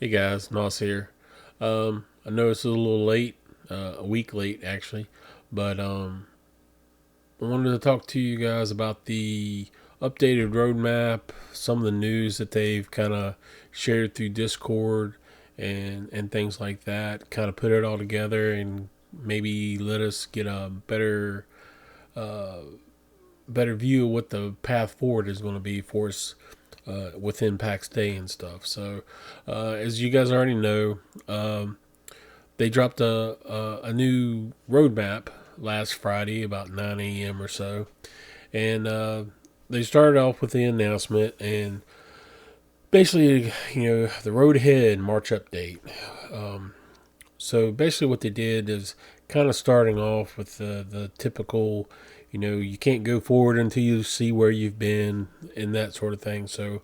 Hey guys, Nos here. I know it's a little late, a week late actually, but I wanted to talk to you guys about the updated roadmap, some of the news that they've kind of shared through Discord and things like that. Kind of put it all together and maybe let us get a uh, better view of what the path forward is going to be for us within Pax Day and stuff. So, as you guys already know, they dropped a new roadmap last Friday about 9 a.m. or so, and they started off with the announcement and basically, the road ahead March update. So basically, what they did is kind of starting off with the typical, you can't go forward until you see where you've been and that sort of thing. So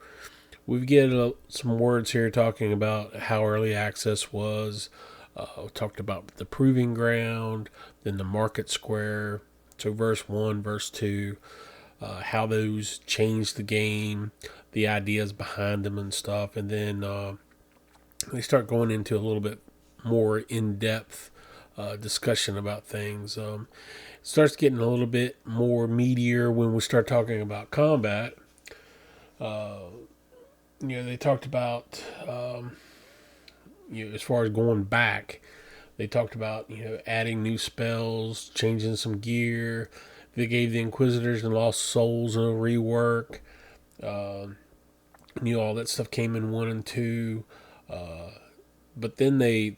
we get some words here talking about how early access was. We talked about the proving ground, then the market square. So verse 1, verse 2, how those changed the game, the ideas behind them and stuff. And then they start going into a little bit more in depth discussion about things. It starts getting a little bit more meatier when we start talking about combat. Uh, they talked about, as far as going back, they talked about, adding new spells, changing some gear. They gave the Inquisitors and Lost Souls a rework. Uh, all that stuff came in 1 and 2. Uh, but then they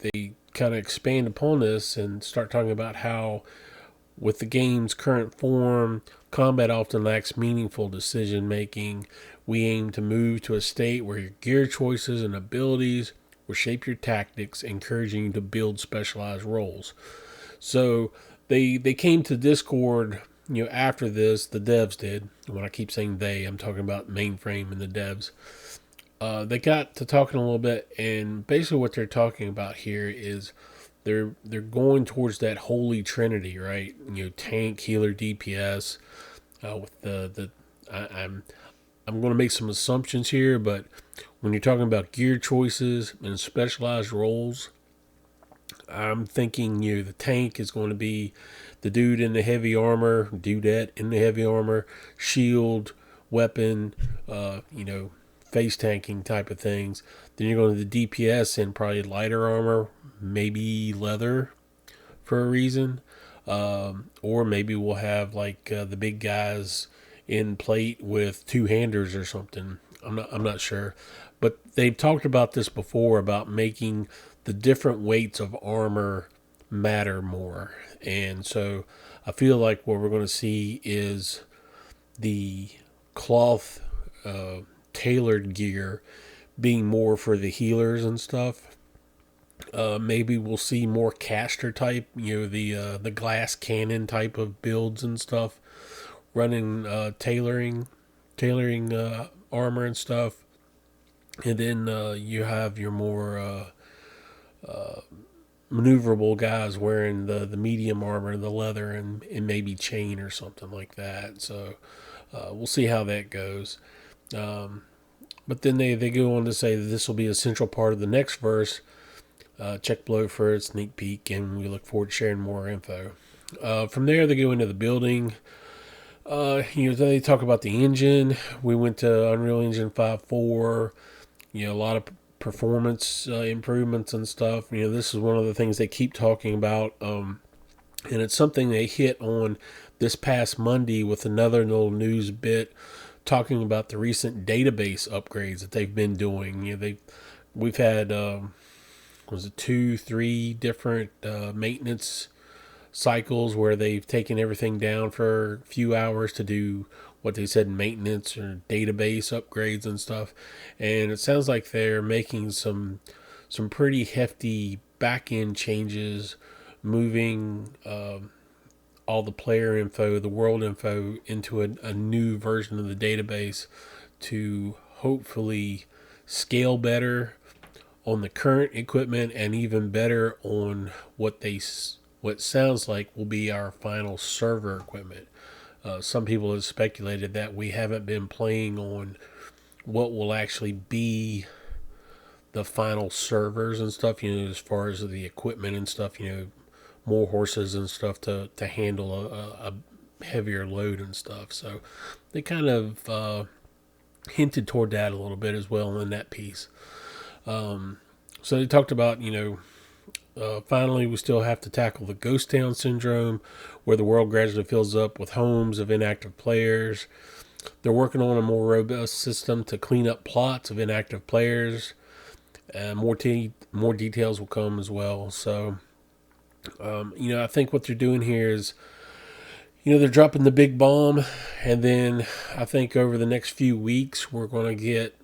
kind of expand upon this and start talking about how, with the game's current form, combat often lacks meaningful decision making. We aim to move to a state where your gear choices and abilities will shape your tactics, encouraging you to build specialized roles. So they came to Discord, after this, the devs did. When I keep saying they, I'm talking about mainframe and the devs. They got to talking a little bit, and basically what they're talking about here is they're going towards that holy trinity, right? Tank, healer, DPS. With I'm going to make some assumptions here, but when you're talking about gear choices and specialized roles, I'm thinking the tank is going to be the dude in the heavy armor, dudette in the heavy armor, shield, weapon, face tanking type of things. Then you're going to the DPS and probably lighter armor, maybe leather for a reason. Or maybe we'll have like the big guys in plate with two handers or something. I'm not sure, but they've talked about this before about making the different weights of armor matter more, and so I feel like what we're going to see is the cloth tailored gear being more for the healers and stuff. Maybe we'll see more caster type, the glass cannon type of builds and stuff, running tailoring armor and stuff, and then you have your more maneuverable guys wearing the medium armor, the leather, and maybe chain or something like that. So we'll see how that goes. Um, but then they go on to say that this will be a central part of the next verse. Check below for a sneak peek, and we look forward to sharing more info. From there, they go into the building. They talk about the engine. We went to Unreal Engine 5.4. A lot of performance improvements and stuff. This is one of the things they keep talking about, and it's something they hit on this past Monday with another little news bit talking about the recent database upgrades that they've been doing. We've had was it 2, 3 different maintenance cycles where they've taken everything down for a few hours to do what they said maintenance or database upgrades and stuff. And it sounds like they're making some pretty hefty back end changes, moving all the player info, the world info into a new version of the database to hopefully scale better on the current equipment and even better on what sounds like will be our final server equipment. Some people have speculated that we haven't been playing on what will actually be the final servers and stuff. As far as the equipment and stuff. More horses and stuff to handle a heavier load and stuff. So they kind of hinted toward that a little bit as well in that piece. So they talked about, finally, we still have to tackle the ghost town syndrome, where the world gradually fills up with homes of inactive players. They're working on a more robust system to clean up plots of inactive players. More details will come as well. So, I think what they're doing here is, they're dropping the big bomb, and then I think over the next few weeks we're going to get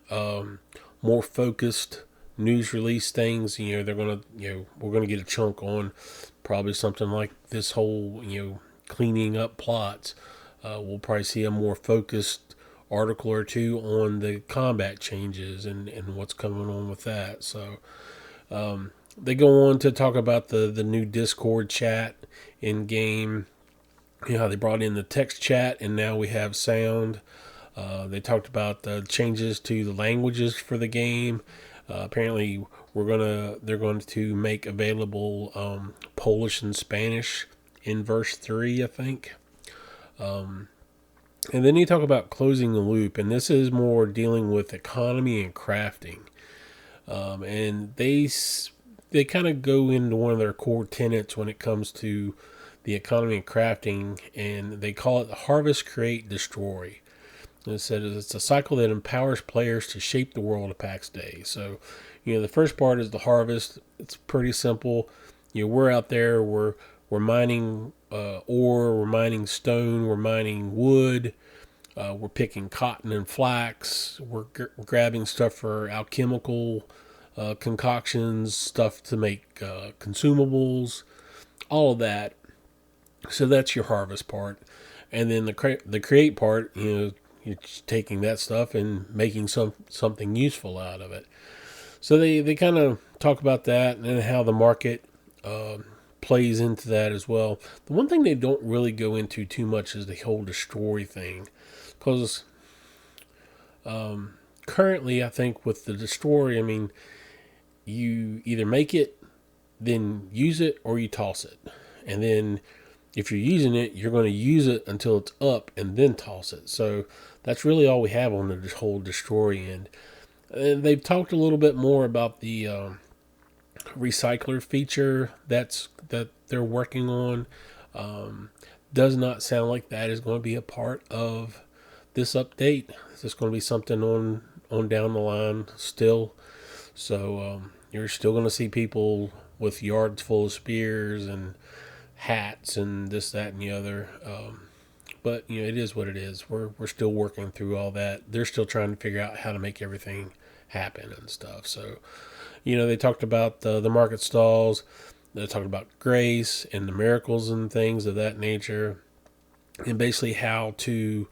more focused news release things. They're gonna, we're gonna get a chunk on probably something like this whole, cleaning up plots. We'll probably see a more focused article or two on the combat changes and what's coming on with that. So they go on to talk about the new Discord chat in game. How they brought in the text chat and now we have sound. They talked about the changes to the languages for the game. Apparently, they're going to make available Polish and Spanish in verse 3, I think. And then you talk about closing the loop, and this is more dealing with economy and crafting. And they kind of go into one of their core tenets when it comes to the economy and crafting, and they call it the harvest, create, destroy. It said it's a cycle that empowers players to shape the world of Pax Dei. So, the first part is the harvest. It's pretty simple. We're out there. We're mining ore. We're mining stone. We're mining wood. We're picking cotton and flax. We're grabbing stuff for alchemical concoctions, stuff to make consumables, all of that. So that's your harvest part, and then the create part. You're taking that stuff and making something useful out of it. So they kind of talk about that and how the market plays into that as well. The one thing they don't really go into too much is the whole destroy thing. Because currently, I think with the destroy, you either make it, then use it, or you toss it. And then if you're using it, you're going to use it until it's up and then toss it. So that's really all we have on the whole destroy end. And they've talked a little bit more about the recycler feature that they're working on. Does not sound like that is going to be a part of this update. It's just going to be something on down the line still. So you're still going to see people with yards full of spears and hats and this, that, and the other. But it is what it is. We're still working through all that. They're still trying to figure out how to make everything happen and stuff. So, they talked about the market stalls. They talked about grace and the miracles and things of that nature, and basically how to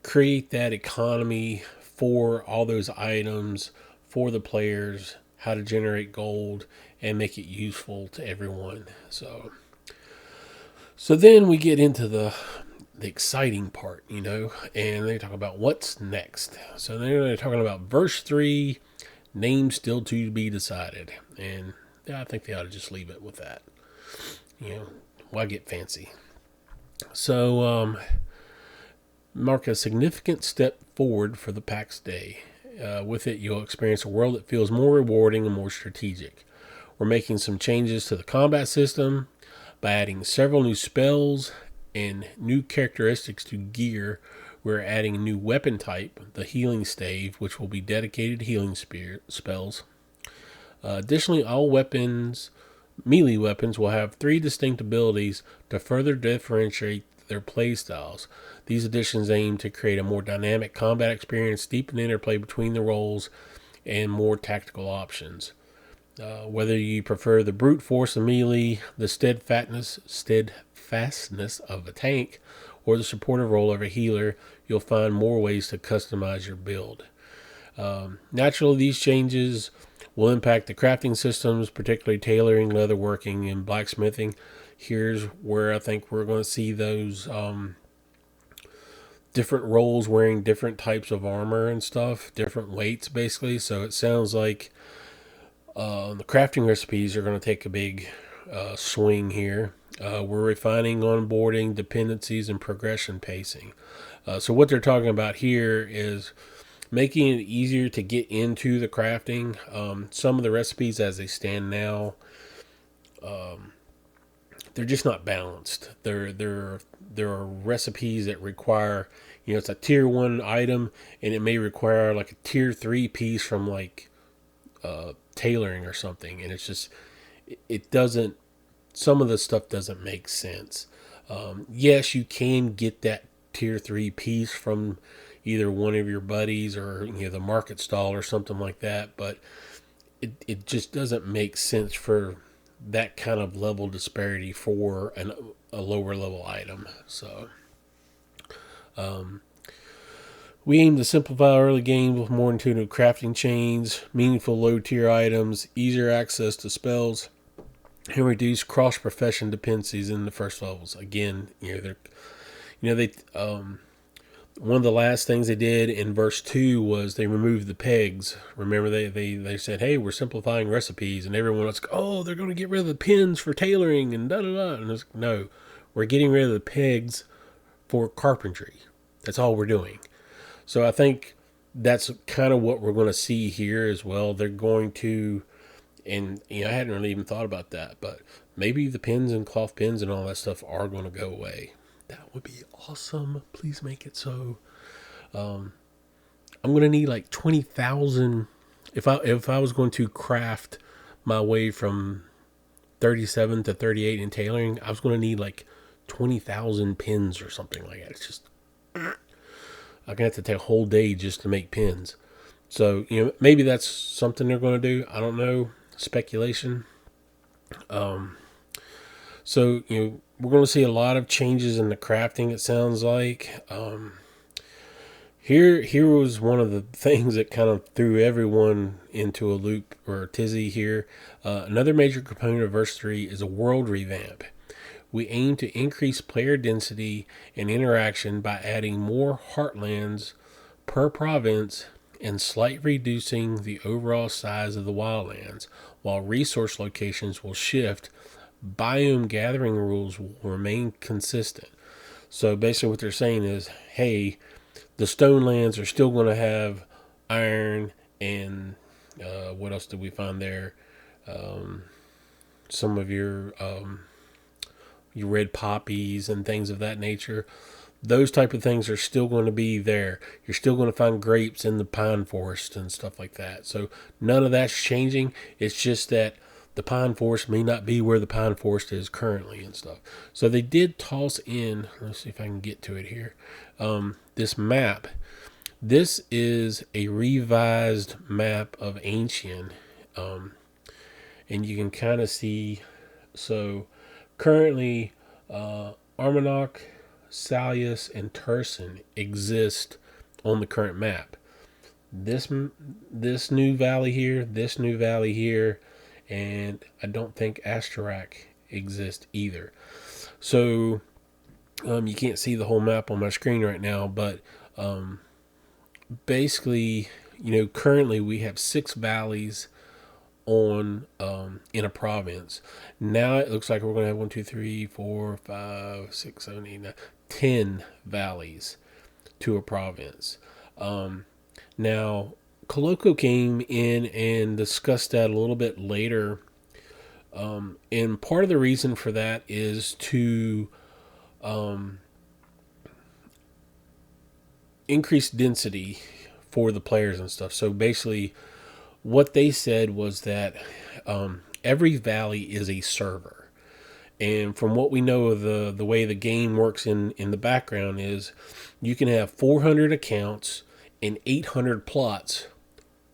create that economy for all those items for the players, how to generate gold and make it useful to everyone. So then we get into the exciting part, and they talk about what's next. So they're talking about verse 3, name still to be decided. And I think they ought to just leave it with that. Why get fancy? So mark a significant step forward for the Pax Dei. With it, you'll experience a world that feels more rewarding and more strategic. We're making some changes to the combat system by adding several new spells and new characteristics to gear. We're adding a new weapon type, the healing stave, which will be dedicated to healing spells. Additionally, all melee weapons, will have 3 distinct abilities to further differentiate their playstyles. These additions aim to create a more dynamic combat experience, deepen the interplay between the roles, and more tactical options. Whether you prefer the brute force of melee, the steadfastness of a tank, or the supportive role of a healer, you'll find more ways to customize your build. Naturally, these changes will impact the crafting systems, particularly tailoring, leatherworking, and blacksmithing. Here's where I think we're going to see those different roles wearing different types of armor and stuff, different weights basically. So it sounds like The crafting recipes are going to take a big swing here. We're refining onboarding, dependencies, and progression pacing. So what they're talking about here is making it easier to get into the crafting. Some of the recipes as they stand now, they're just not balanced. There are recipes that require, it's a tier 1 item, and it may require like a tier 3 piece from like tailoring or something, and it's just it doesn't. Some of the stuff doesn't make sense. Yes, you can get that tier 3 piece from either one of your buddies or the market stall or something like that, but it just doesn't make sense for that kind of level disparity for a lower level item. So we aim to simplify early games with more intuitive crafting chains, meaningful low tier items, easier access to spells, and reduce cross profession dependencies in the first levels. Again, they one of the last things they did in verse 2 was they removed the pegs. Remember, they said, hey, we're simplifying recipes, and everyone was like, oh, they're going to get rid of the pins for tailoring and da-da-da. And it's, no, we're getting rid of the pegs for carpentry. That's all we're doing. So I think that's kind of what we're going to see here as well. They're going to, and I hadn't really even thought about that, but maybe the pins and cloth pins and all that stuff are going to go away. That would be awesome. Please make it so. I'm going to need like 20,000. If I was going to craft my way from 37 to 38 in tailoring, I was going to need like 20,000 pins or something like that. It's just, I'm going to have to take a whole day just to make pins. So, maybe that's something they're going to do. I don't know. Speculation. So, we're going to see a lot of changes in the crafting, it sounds like. Here was one of the things that kind of threw everyone into a loop or a tizzy here. Another major component of verse 3 is a world revamp. We aim to increase player density and interaction by adding more heartlands per province and slightly reducing the overall size of the wildlands, while resource locations will shift. Biome gathering rules will remain consistent. So basically what they're saying is, hey, the stone lands are still going to have iron and what else did we find there? Some of your red poppies and things of that nature. Those type of things are still going to be there. You're still going to find grapes in the pine forest and stuff like that. So none of that's changing. It's just that the pine forest may not be where the pine forest is currently and stuff. So they did toss in, let's see if I can get to it here, this map. This is a revised map of Ancient. And you can kind of see, so currently Armonach, Salius, and Turson exist on the current map. This new valley here, and I don't think Astarak exists either. So you can't see the whole map on my screen right now, but basically, currently we have 6 valleys on in a province. Now it looks like we're going to have 1, 2, 3, 4, 5, 6, 7, 8, 9, 10 valleys to a province. Now Coloco came in and discussed that a little bit later. And part of the reason for that is to increase density for the players and stuff. So basically, what they said was that every valley is a server. And from what we know of the way the game works in the background is you can have 400 accounts and 800 plots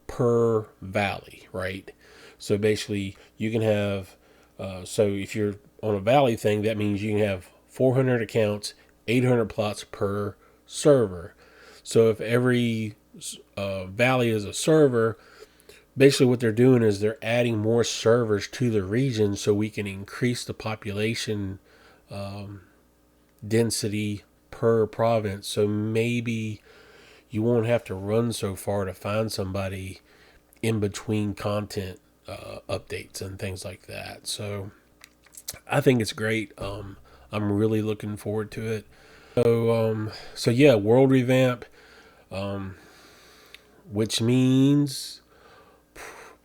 per valley, right? So basically you can have, so if you're on a valley thing, that means you can have 400 accounts, 800 plots per server. So if every valley is a server, basically what they're doing is they're adding more servers to the region so we can increase the population density per province. So maybe you won't have to run so far to find somebody in between content updates and things like that. So I think it's great. I'm really looking forward to it. So yeah, world revamp, which means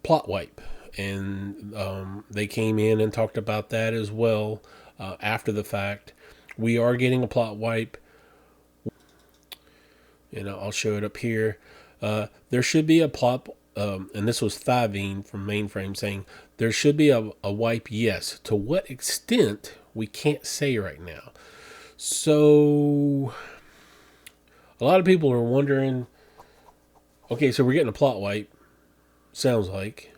plot wipe, and they came in and talked about that as well after the fact. We are getting a plot wipe, and I'll show it up here. There should be a plot, and this was Thivine from Mainframe saying there should be a wipe. Yes, to what extent we can't say right now. So a lot of people are wondering. Okay, so we're getting a plot wipe. Sounds like.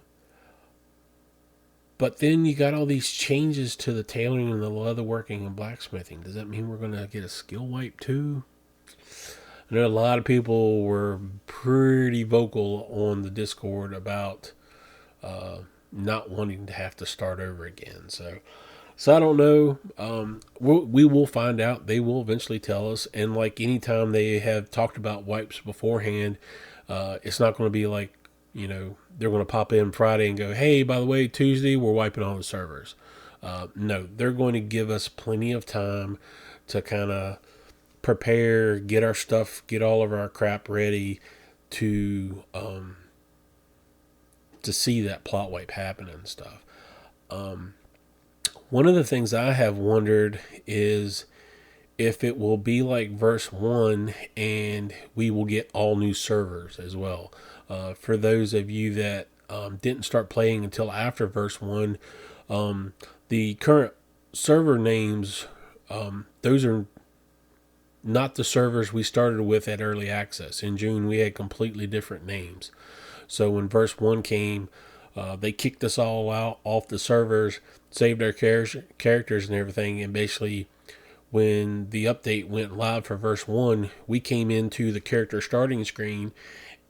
But then you got all these changes to the tailoring and the leatherworking and blacksmithing. Does that mean we're going to get a skill wipe too? I know a lot of people were pretty vocal on the Discord about not wanting to have to start over again. So I don't know. We will find out. They will eventually tell us. And like anytime they have talked about wipes beforehand, it's not going to be like, they're going to pop in Friday and go, hey, by the way, Tuesday, we're wiping all the servers. No, they're going to give us plenty of time to kind of prepare, get our stuff, get all of our crap ready to see that plot wipe happen and stuff. One of the things I have wondered is if it will be like verse 1 and we will get all new servers as well. For those of you that didn't start playing until after verse 1, the current server names, those are not the servers we started with at early access. In June, we had completely different names. So when verse 1 came, they kicked us all out off the servers, saved our characters and everything, and basically when the update went live for verse 1, we came into the character starting screen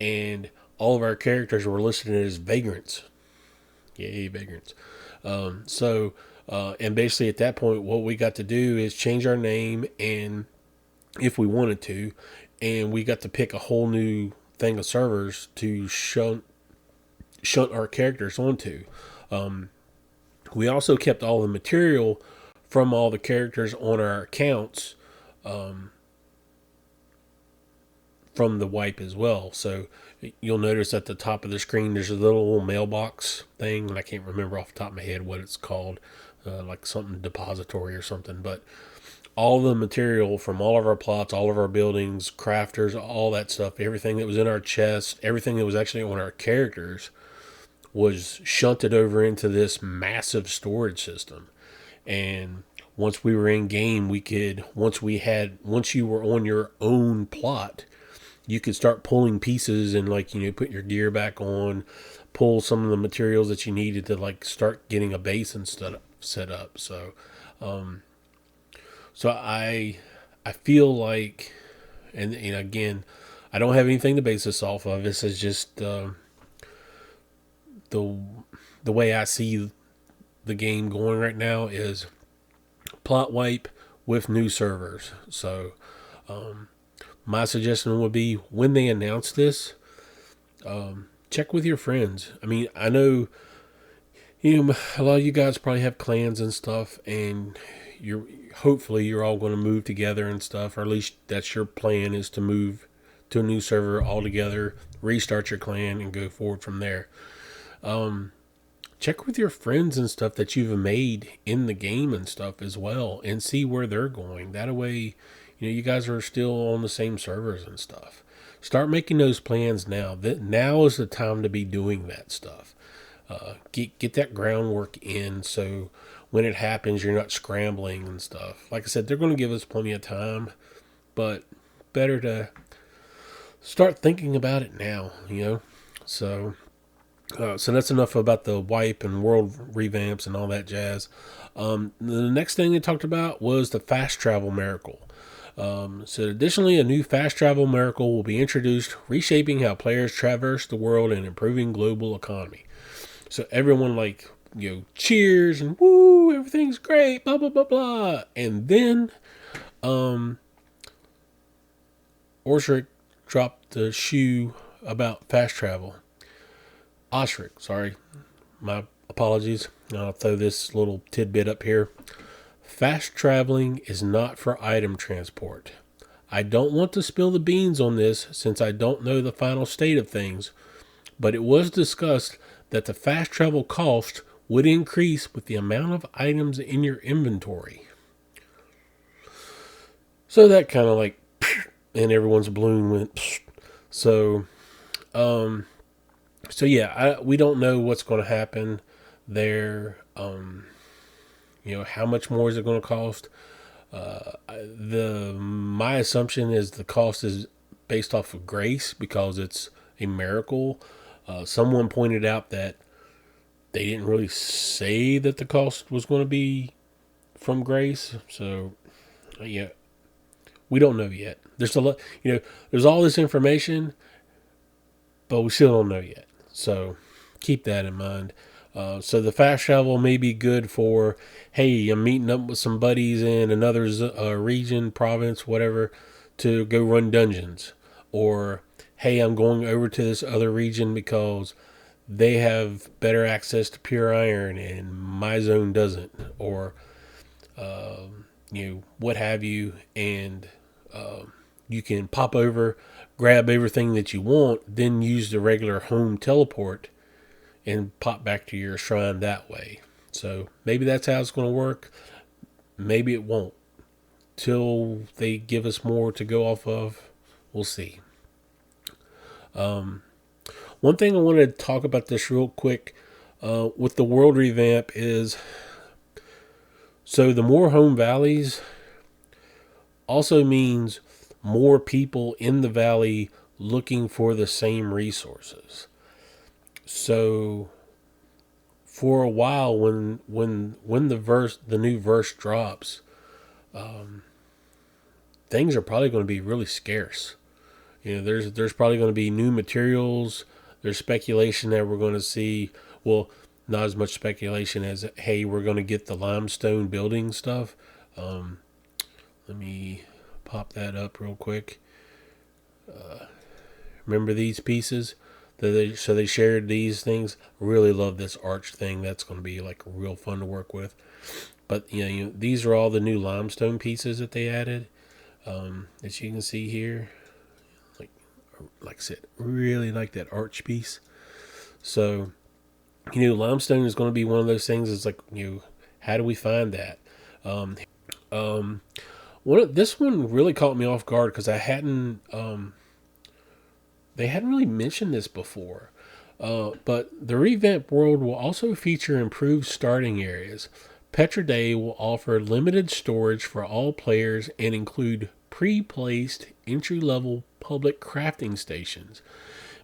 and all of our characters were listed as vagrants. Yay, vagrants. And basically at that point, what we got to do is change our name, and if we wanted to, and we got to pick a whole new thing of servers to shunt our characters onto. We also kept all the material from all the characters on our accounts from the wipe as well. So you'll notice at the top of the screen there's a little mailbox thing, and I can't remember off the top of my head what it's called, like something depository or something. But all the material from all of our plots, all of our buildings, crafters, all that stuff, everything that was in our chest, everything that was actually on our characters was shunted over into this massive storage system. And once we were in game, once you were on your own plot, you could start pulling pieces and put your gear back on, pull some of the materials that you needed to start getting a base and stuff set up. So I feel like, and again, I don't have anything to base this off of. This is just the way I see the game going right now is plot wipe with new servers. So my suggestion would be when they announce this, check with your friends. I mean, I know a lot of you guys probably have clans and stuff, and hopefully you're all going to move together and stuff, or at least that's your plan, is to move to a new server altogether, restart your clan, and go forward from there. Check with your friends and stuff that you've made in the game and stuff as well, and see where they're going. That way, you guys are still on the same servers and stuff. Start making those plans now. Now is the time to be doing that stuff. Get that groundwork in, so when it happens, you're not scrambling and stuff. Like I said, they're going to give us plenty of time, but better to start thinking about it now, So that's enough about the wipe and world revamps and all that jazz. The next thing they talked about was the fast travel miracle. So additionally, a new fast travel miracle will be introduced, reshaping how players traverse the world and improving global economy. So everyone cheers and woo, everything's great, blah, blah, blah, blah. And then, Oshric dropped the shoe about fast travel. Oshric, sorry. My apologies. I'll throw this little tidbit up here. Fast traveling is not for item transport. I don't want to spill the beans on this since I don't know the final state of things, but it was discussed that the fast travel cost would increase with the amount of items in your inventory. So that kind of like, and everyone's balloon went. So, yeah, we don't know what's going to happen there. How much more is it going to cost? My assumption is the cost is based off of grace because it's a miracle. Someone pointed out that they didn't really say that the cost was going to be from grace. So, yeah, we don't know yet. There's a lot, there's all this information, but we still don't know yet. So keep that in mind. So the fast travel may be good for, hey, I'm meeting up with some buddies in another region, province, whatever, to go run dungeons. Or, hey, I'm going over to this other region because they have better access to pure iron and my zone doesn't. Or, what have you. And you can pop over, grab everything that you want, then use the regular home teleport and pop back to your shrine that way. So maybe that's how it's going to work. Maybe it won't. Till they give us more to go off of, we'll see. One thing I wanted to talk about this real quick with the world revamp is, so the more home valleys also means more people in the valley looking for the same resources. So for a while, when the new verse drops, things are probably going to be really scarce. There's probably going to be new materials. There's speculation that we're going to see. Well, not as much speculation as, hey, we're going to get the limestone building stuff. Let me pop that up real quick. Remember these pieces? So they shared these things. Really love this arch thing. That's going to be like real fun to work with. But these are all the new limestone pieces that they added. As you can see here, like I said, really like that arch piece. So limestone is going to be one of those things. It's like, how do we find that? This one really caught me off guard because I hadn't. They hadn't really mentioned this before. But the revamped world will also feature improved starting areas. Pax Dei will offer limited storage for all players and include pre-placed entry-level public crafting stations,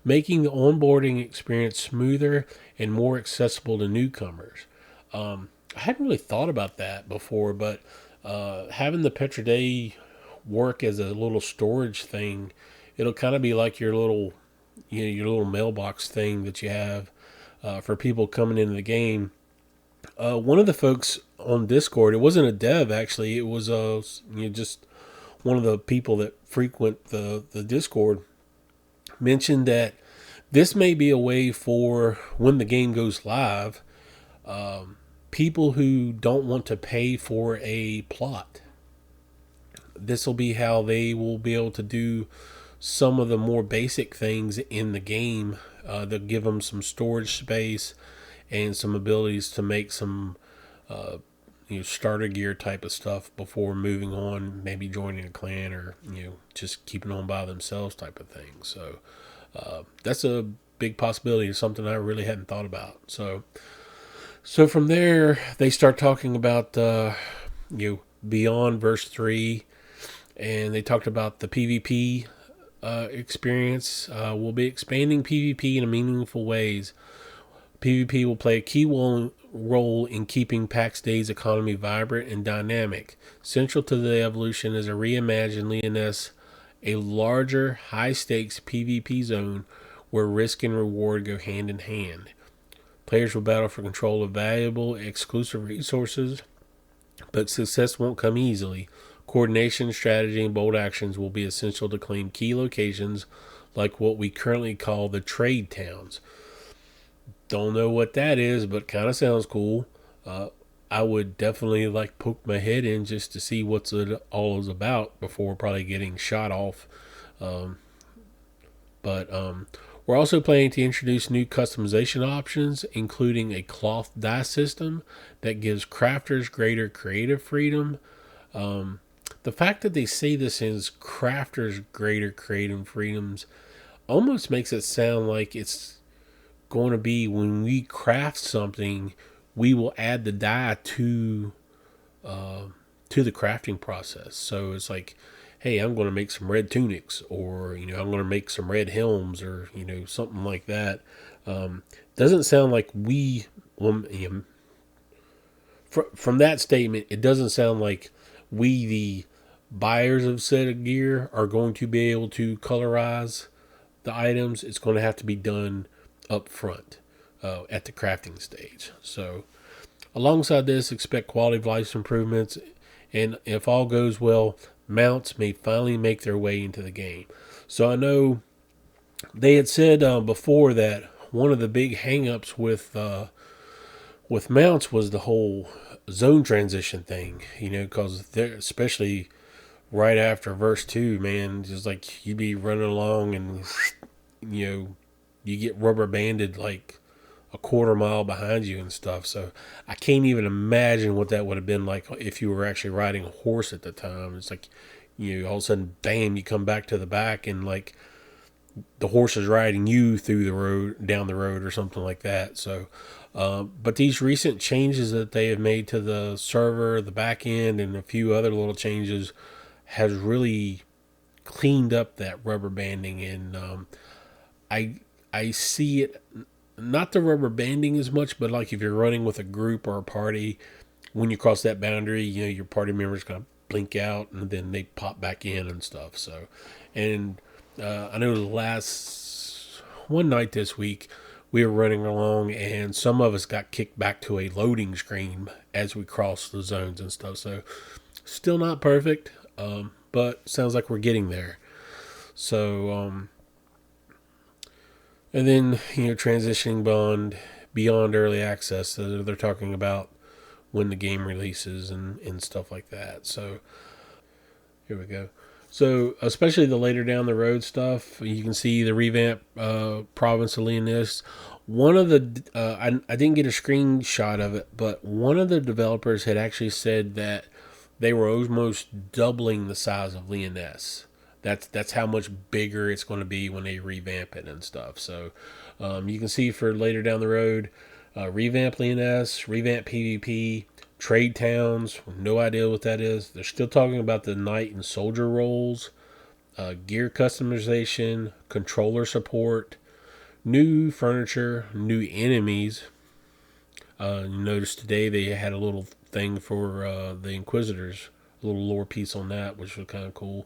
making the onboarding experience smoother and more accessible to newcomers. I hadn't really thought about that before, but having the Pax Dei work as a little storage thing, it'll kind of be like your little mailbox thing that you have for people coming into the game. One of the folks on Discord, it wasn't a dev actually, it was just one of the people that frequent the Discord, mentioned that this may be a way for when the game goes live, people who don't want to pay for a plot. This will be how they will be able to do some of the more basic things in the game. They'll give them some storage space and some abilities to make some starter gear type of stuff before moving on, maybe joining a clan or just keeping on by themselves type of thing. So that's a big possibility, something I really hadn't thought about. So from there they start talking about beyond verse 3, and they talked about the PvP experience. We'll be expanding PvP in meaningful ways. PvP will play a key role in keeping Pax Dei's economy vibrant and dynamic. Central to the evolution is a reimagined Leoness, a larger, high-stakes PvP zone where risk and reward go hand in hand. Players will battle for control of valuable, exclusive resources, but success won't come easily. Coordination, strategy, and bold actions will be essential to claim key locations like what we currently call the trade towns. Don't know what that is, but kind of sounds cool. Uh, I would definitely like poke my head in just to see what's it all is about before probably getting shot off. Um, but we're also planning to introduce new customization options, including a cloth dye system that gives crafters greater creative freedom. Um, the fact that they say this is crafters greater creative freedoms almost makes it sound like it's going to be when we craft something, we will add the dye uh, to the crafting process. So it's like, hey, I'm going to make some red tunics, or I'm going to make some red helms, or something like that. Doesn't sound like we. Well, from that statement, it doesn't sound like we, the buyers of said gear, are going to be able to colorize the items. It's going to have to be done up front at the crafting stage. So, alongside this, expect quality of life improvements, and if all goes well, mounts may finally make their way into the game. So I know they had said before that one of the big hangups with mounts was the whole zone transition thing. Because they're especially right after verse 2, man, just like you'd be running along and you get rubber banded like a quarter mile behind you and stuff. So I can't even imagine what that would have been like if you were actually riding a horse at the time. It's like, all of a sudden, bam, you come back to the back and like the horse is riding you through the road, down the road, or something like that. So, but these recent changes that they have made to the server, the back end, and a few other little changes has really cleaned up that rubber banding. And I I see it, not the rubber banding as much, but like if you're running with a group or a party, when you cross that boundary, your party members kind of blink out and then they pop back in and stuff. So, and I know the last one night this week, we were running along and some of us got kicked back to a loading screen as we crossed the zones and stuff. So, still not perfect, but sounds like we're getting there. So, and then transitioning beyond early access, they're talking about when the game releases and stuff like that. So here we go. So especially the later down the road stuff, you can see the revamp province of Leonis. One of the I didn't get a screenshot of it, but one of the developers had actually said that they were almost doubling the size of Leonis. That's how much bigger it's going to be when they revamp it and stuff. So you can see for later down the road, revamp Leonis, revamp PvP, trade towns. No idea what that is. They're still talking about the knight and soldier roles, gear customization, controller support, new furniture, new enemies. You notice today they had a little thing for the Inquisitors, a little lore piece on that, which was kind of cool.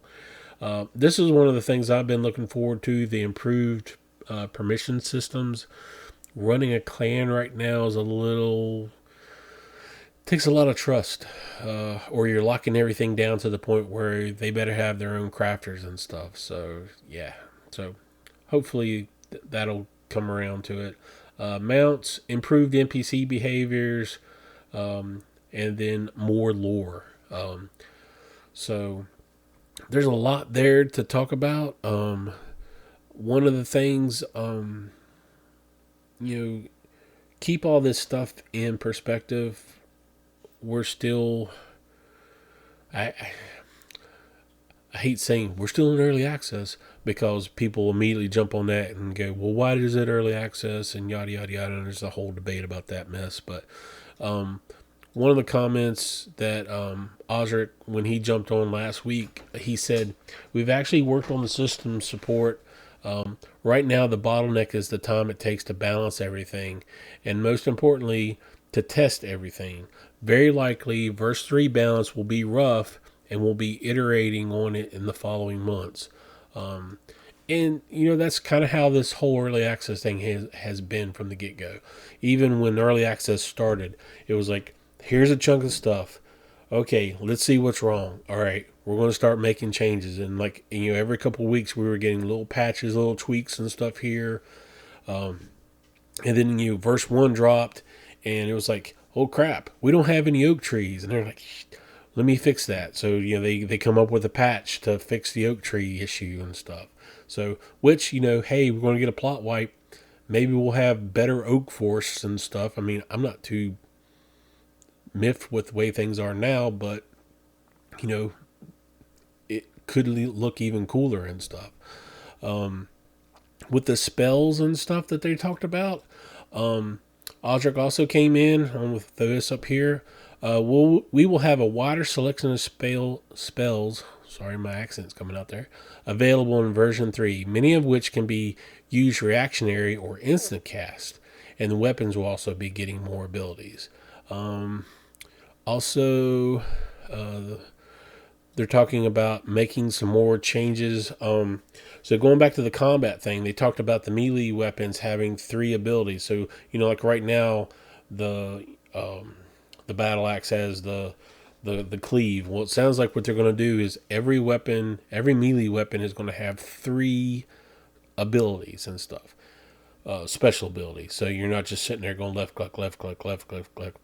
This is one of the things I've been looking forward to, the improved permission systems. Running a clan right now is takes a lot of trust, or you're locking everything down to the point where they better have their own crafters and stuff. So yeah, so hopefully that'll come around to it. Mounts, improved NPC behaviors, and then more lore. So there's a lot there to talk about. One of the things, keep all this stuff in perspective. We're still, I, I hate saying we're still in early access because people immediately jump on that and go, well, why is it early access and yada, yada, yada. And there's a whole debate about that mess. But one of the comments that Osric, when he jumped on last week, he said, we've actually worked on the system support. Right now, the bottleneck is the time it takes to balance everything. And most importantly, to test everything. Very likely, verse 3 balance will be rough and we'll be iterating on it in the following months. And that's kind of how this whole early access thing has been from the get-go. Even when early access started, it was like, here's a chunk of stuff. Okay, let's see what's wrong. All right, we're going to start making changes. And every couple of weeks we were getting little patches, little tweaks and stuff here. And then verse 1 dropped, and it was like, oh crap, we don't have any oak trees. And they're like, let me fix that. So they come up with a patch to fix the oak tree issue and stuff. So which hey, we're going to get a plot wipe. Maybe we'll have better oak forests and stuff. I mean, I'm not too miffed with the way things are now, but you know it could look even cooler and stuff. With the spells and stuff that they talked about, Aldrich also came in. I'm going to throw this up here. We will have a wider selection of spells. Sorry, my accent's coming out there. Available in version 3, many of which can be used reactionary or instant cast, and the weapons will also be getting more abilities. Also, they're talking about making some more changes. So going back to the combat thing, they talked about the melee weapons having 3 abilities. So like right now, the battle axe has the cleave. Well, it sounds like what they're going to do is every melee weapon is going to have 3 abilities and stuff, special abilities. So you're not just sitting there going left click, left click, left click, left,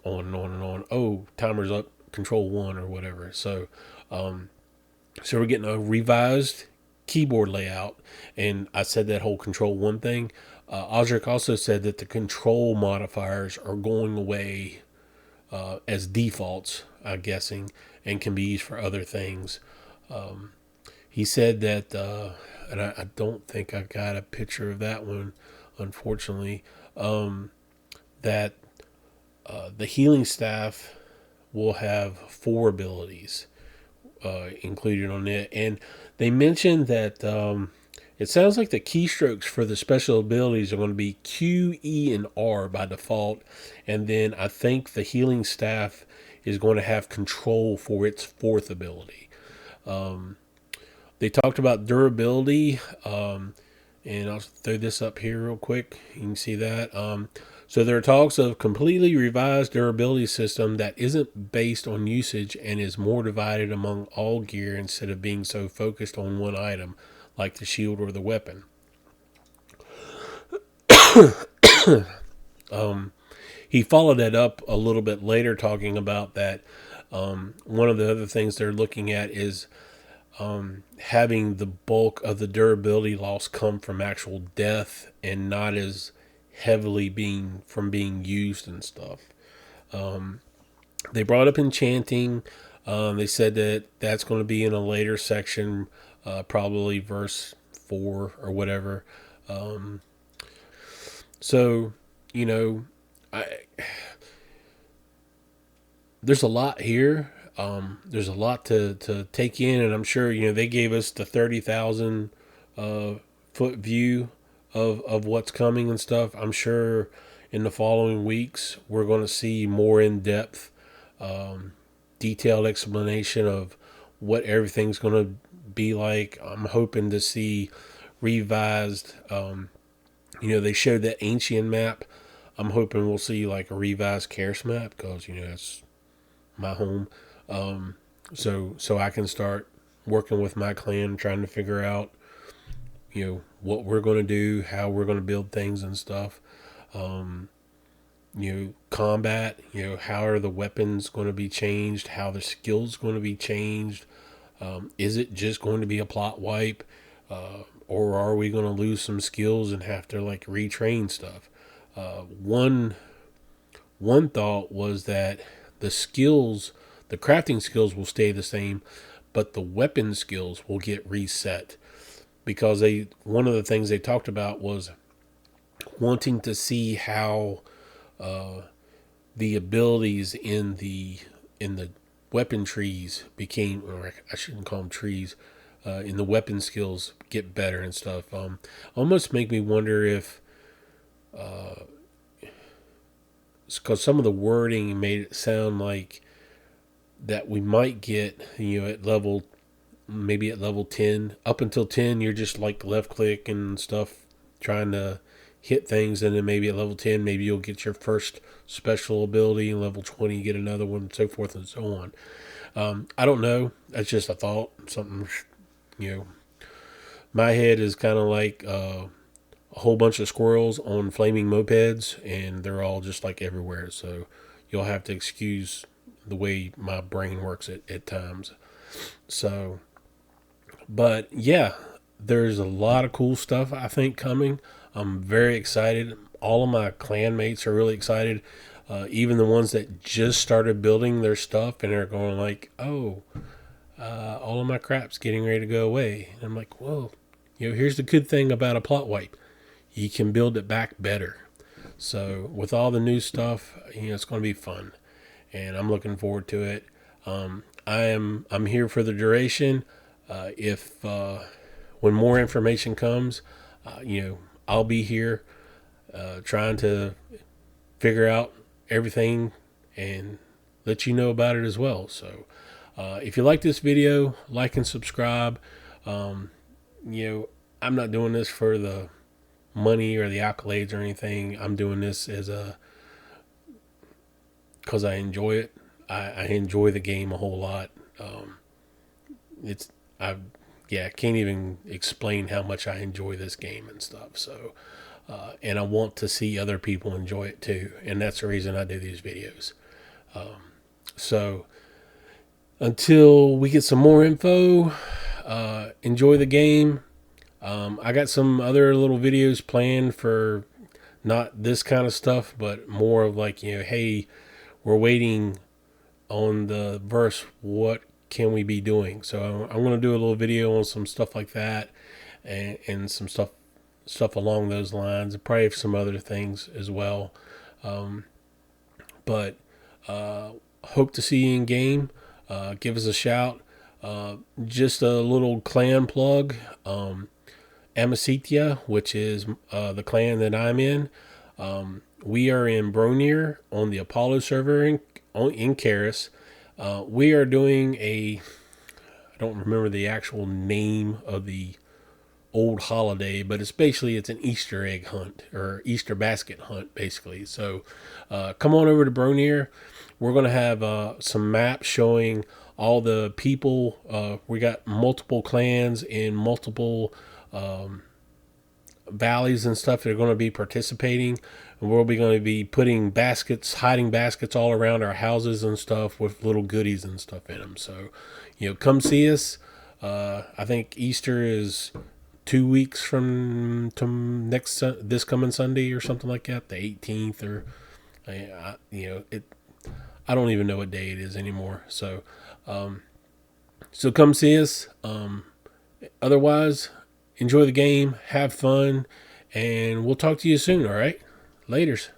on and on and on. Oh, timer's up. Control 1 or whatever. So we're getting a revised keyboard layout, and I said that whole Control 1 thing. Osric also said that the control modifiers are going away as defaults, I'm guessing, and can be used for other things. He said that, and I don't think I got a picture of that one, unfortunately, that the healing staff will have 4 abilities included on it. And they mentioned that it sounds like the keystrokes for the special abilities are going to be Q, E, and R by default. And then I think the healing staff is going to have control for its 4th ability. They talked about durability, and I'll throw this up here real quick. You can see that. So there are talks of completely revised durability system that isn't based on usage and is more divided among all gear instead of being so focused on one item, like the shield or the weapon. He followed that up a little bit later, talking about that one of the other things they're looking at is having the bulk of the durability loss come from actual death and not as heavily being used and stuff. They brought up enchanting. They said that that's going to be in a later section, probably verse 4 or whatever. So, there's a lot here. There's a lot to take in, and I'm sure they gave us the 30,000 foot view of what's coming and stuff. I'm sure in the following weeks we're going to see more in depth, detailed explanation of what everything's going to be like. I'm hoping to see revised. They showed that ancient map. I'm hoping we'll see like a revised Karis map because it's my home. So I can start working with my clan, trying to figure out, what we're going to do, how we're going to build things and stuff. Combat, how are the weapons going to be changed? How the skills going to be changed? Is it just going to be a plot wipe? Or are we going to lose some skills and have to like retrain stuff? One thought was that the crafting skills will stay the same, but the weapon skills will get reset because one of the things they talked about was wanting to see how the abilities in the weapon trees became, or I shouldn't call them trees, in the weapon skills get better and stuff. Almost make me wonder if because some of the wording made it sound like that we might get, at level, maybe at level 10, up until 10, you're just like left click and stuff, trying to hit things. And then maybe at level 10, maybe you'll get your first special ability, and level 20, you get another one, and so forth and so on. I don't know. That's just a thought. Something, my head is kind of like, a whole bunch of squirrels on flaming mopeds, and they're all just like everywhere. So you'll have to excuse the way my brain works at times. So, but yeah, there's a lot of cool stuff I think coming. I'm very excited. All of my clan mates are really excited. Even the ones that just started building their stuff and are going like, "Oh, all of my crap's getting ready to go away." And I'm like, "Well, here's the good thing about a plot wipe: you can build it back better." So with all the new stuff, it's going to be fun, and I'm looking forward to it. I'm here for the duration. If when more information comes, I'll be here trying to figure out everything and let you know about it as well. So if you like this video, like and subscribe. Um, I'm not doing this for the money or the accolades or anything. I'm doing this as because I enjoy it. I enjoy the game a whole lot. It's I Yeah, I can't even explain how much I enjoy this game and stuff. So and I want to see other people enjoy it too, and that's the reason I do these videos. So until we get some more info, enjoy the game. I got some other little videos planned for not this kind of stuff, but more of like, hey, we're waiting on the verse. What can we be doing? So I'm going to do a little video on some stuff like that, and some stuff along those lines, and probably some other things as well. But hope to see you in game. Give us a shout. Just a little clan plug. Amicitia, which is the clan that I'm in. We are in Bronir on the Apollo server in Karis. We are doing I don't remember the actual name of the old holiday, but it's an Easter egg hunt or Easter basket hunt, basically. So come on over to Bronir. We're going to have some maps showing all the people. We got multiple clans in multiple valleys and stuff that are going to be participating. And we'll be going to be putting hiding baskets all around our houses and stuff with little goodies and stuff in them. So, come see us. I think Easter is 2 weeks from this coming Sunday or something like that, the 18th, or I don't even know what day it is anymore. So come see us. Otherwise, enjoy the game, have fun, and we'll talk to you soon. All right, laters.